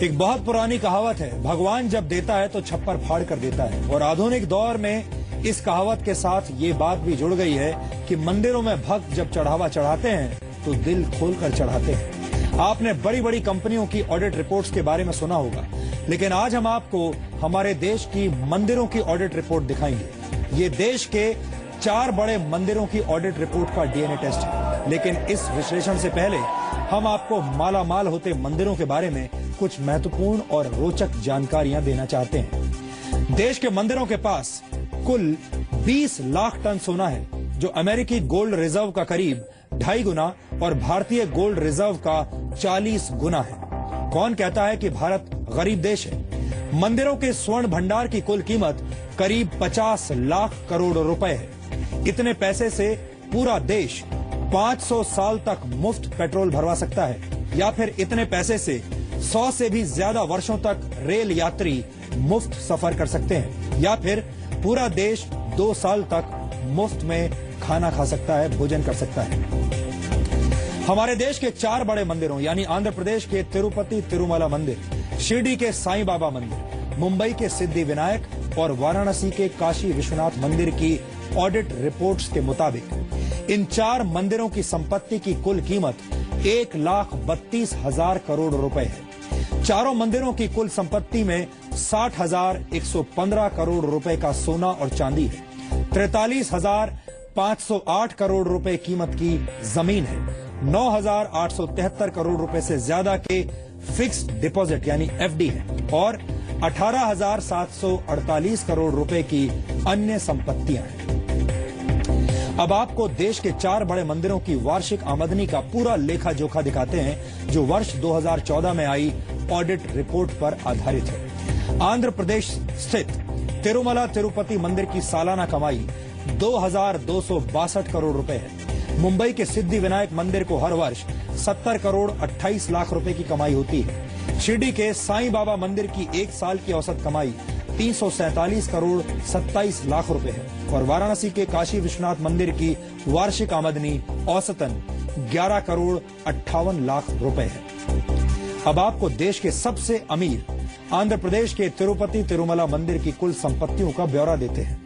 एक बहुत पुरानी कहावत है, भगवान जब देता है तो छप्पर फाड़ कर देता है। और आधुनिक दौर में इस कहावत के साथ ये बात भी जुड़ गई है कि मंदिरों में भक्त जब चढ़ावा चढ़ाते हैं तो दिल खोलकर चढ़ाते हैं। आपने बड़ी बड़ी कंपनियों की ऑडिट रिपोर्ट्स के बारे में सुना होगा, लेकिन आज हम आपको हमारे देश की मंदिरों की ऑडिट रिपोर्ट दिखाएंगे। ये देश के 4 बड़े मंदिरों की ऑडिट रिपोर्ट का डीएनए टेस्ट है। लेकिन इस विश्लेषण से पहले हम आपको माला माल होते मंदिरों के बारे में कुछ महत्वपूर्ण और रोचक जानकारियां देना चाहते हैं। देश के मंदिरों के पास कुल 20 लाख टन सोना है, जो अमेरिकी गोल्ड रिजर्व का करीब 2.5 गुना और भारतीय गोल्ड रिजर्व का 40 गुना है। कौन कहता है कि भारत गरीब देश है? मंदिरों के स्वर्ण भंडार की कुल कीमत करीब 50 लाख करोड़ रुपए है। इतने पैसे से पूरा देश 500 साल तक मुफ्त पेट्रोल भरवा सकता है, या फिर इतने पैसे से 100 से भी ज्यादा वर्षों तक रेल यात्री मुफ्त सफर कर सकते हैं, या फिर पूरा देश 2 साल तक मुफ्त में खाना खा सकता है, भोजन कर सकता है। हमारे देश के 4 बड़े मंदिरों यानी आंध्र प्रदेश के तिरुपति तिरुमला मंदिर, शिरडी के साईं बाबा मंदिर, मुंबई के सिद्धि विनायक और वाराणसी के काशी विश्वनाथ मंदिर की ऑडिट रिपोर्ट्स के मुताबिक इन 4 मंदिरों की संपत्ति की कुल कीमत 1,32,000 करोड़ रुपए है। चारों मंदिरों की कुल संपत्ति में 60,115 करोड़ रुपए का सोना और चांदी है, 43,508 करोड़ रुपए कीमत की जमीन है, 9,873 करोड़ रुपए से ज्यादा के फिक्स्ड डिपॉजिट यानी एफडी है और 18,748 करोड़ रुपए की अन्य संपत्तियां हैं। अब आपको देश के 4 बड़े मंदिरों की वार्षिक आमदनी का पूरा लेखा जोखा दिखाते हैं, जो वर्ष 2014 में आई ऑडिट रिपोर्ट पर आधारित है। आंध्र प्रदेश स्थित तिरुमला तिरुपति मंदिर की सालाना कमाई 2,262 करोड़ रुपए है। मुंबई के सिद्धि विनायक मंदिर को हर वर्ष 70 करोड़ 28 लाख रुपए की कमाई होती है। शिरडी के साईं बाबा मंदिर की एक साल की औसत कमाई 347 करोड़ 27 लाख रुपए है और वाराणसी के काशी विश्वनाथ मंदिर की वार्षिक आमदनी औसतन 11 करोड़ 58 लाख रुपए है। अब आपको देश के सबसे अमीर आंध्र प्रदेश के तिरुपति तिरुमला मंदिर की कुल संपत्तियों का ब्यौरा देते हैं।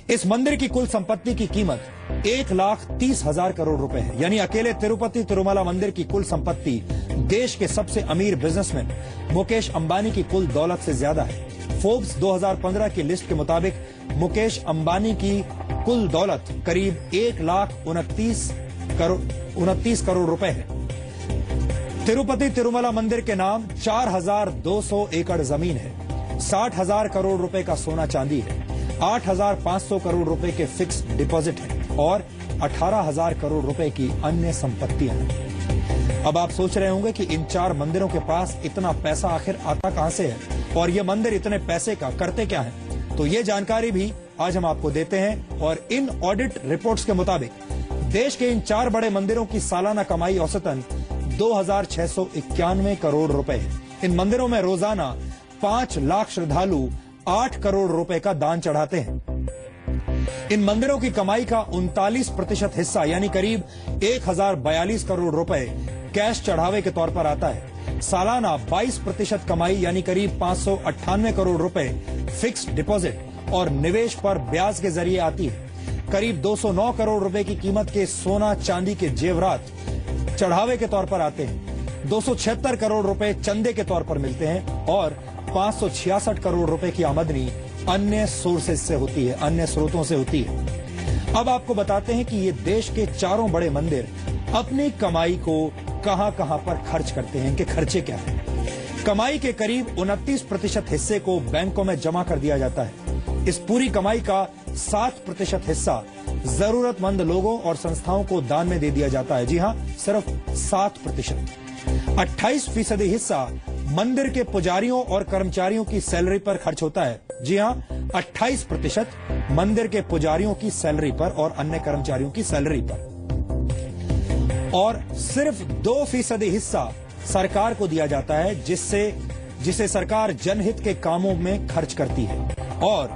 इस मंदिर की कुल संपत्ति की कीमत 1,30,000 करोड़ रुपए है, यानी अकेले तिरुपति तिरुमला मंदिर की कुल संपत्ति देश के सबसे अमीर बिजनेसमैन मुकेश अंबानी की कुल दौलत से ज्यादा है। फोर्ब्स 2015 की लिस्ट के मुताबिक मुकेश अंबानी की कुल दौलत करीब 1,29 करोड़ रुपए है। तिरुपति तिरुमला मंदिर के नाम 4,200 एकड़ जमीन है, 60,000 करोड़ रुपए का सोना चांदी है, 8,500 करोड़ रुपए के फिक्स डिपॉजिट हैं और 18,000 करोड़ रुपए की अन्य संपत्तियां हैं। अब आप सोच रहे होंगे कि इन 4 मंदिरों के पास इतना पैसा आखिर आता कहां से है और ये मंदिर इतने पैसे का करते क्या हैं? तो ये जानकारी भी आज हम आपको देते हैं। और इन ऑडिट रिपोर्ट्स के मुताबिक देश के इन 4 बड़े मंदिरों की सालाना कमाई औसतन 2,691 करोड़ रुपए है। इन मंदिरों में रोजाना 5 लाख श्रद्धालु 8 करोड़ रुपए का दान चढ़ाते हैं। इन मंदिरों की कमाई का 39% हिस्सा यानी करीब 1,042 करोड़ रुपए कैश चढ़ावे के तौर पर आता है। सालाना 22% कमाई यानी करीब 598 करोड़ रुपए फिक्स्ड डिपॉजिट और निवेश पर ब्याज के जरिए आती है। करीब 209 करोड़ रुपए की कीमत के सोना चांदी के जेवरात चढ़ावे के तौर पर आते हैं। 276 करोड़ रुपए चंदे के तौर पर मिलते हैं और 566 करोड़ रुपए की आमदनी अन्य सोर्सेज से होती है, अन्य स्रोतों से होती है। अब आपको बताते हैं कि ये देश के 4 बड़े मंदिर अपनी कमाई को कहां कहां पर खर्च करते हैं, इनके खर्चे क्या हैं। कमाई के करीब 29% हिस्से को बैंकों में जमा कर दिया जाता है। इस पूरी कमाई का 7% हिस्सा जरूरतमंद लोगों और संस्थाओं को दान में दे दिया जाता है। जी हां, सिर्फ 7%। 28% हिस्सा मंदिर के पुजारियों और कर्मचारियों की सैलरी पर खर्च होता है। जी हां, 28% मंदिर के पुजारियों की सैलरी पर और अन्य कर्मचारियों की सैलरी पर। और सिर्फ 2% हिस्सा सरकार को दिया जाता है, जिसे सरकार जनहित के कामों में खर्च करती है। और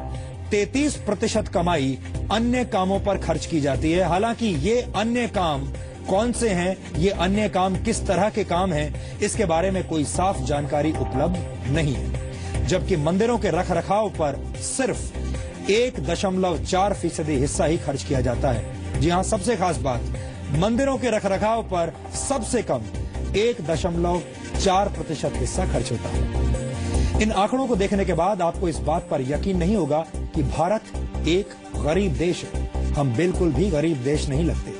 33% कमाई अन्य कामों पर खर्च की जाती है। हालांकि ये अन्य काम कौन से हैं ये अन्य काम, किस तरह के काम हैं, इसके बारे में कोई साफ जानकारी उपलब्ध नहीं है। जबकि मंदिरों के रखरखाव पर सिर्फ 1.4% हिस्सा ही खर्च किया जाता है। जी हां, सबसे खास बात, मंदिरों के रखरखाव पर सबसे कम 1.4% हिस्सा खर्च होता है। इन आंकड़ों को देखने के बाद आपको इस बात पर यकीन नहीं होगा कि भारत एक गरीब देश है। हम बिल्कुल भी गरीब देश नहीं लगते।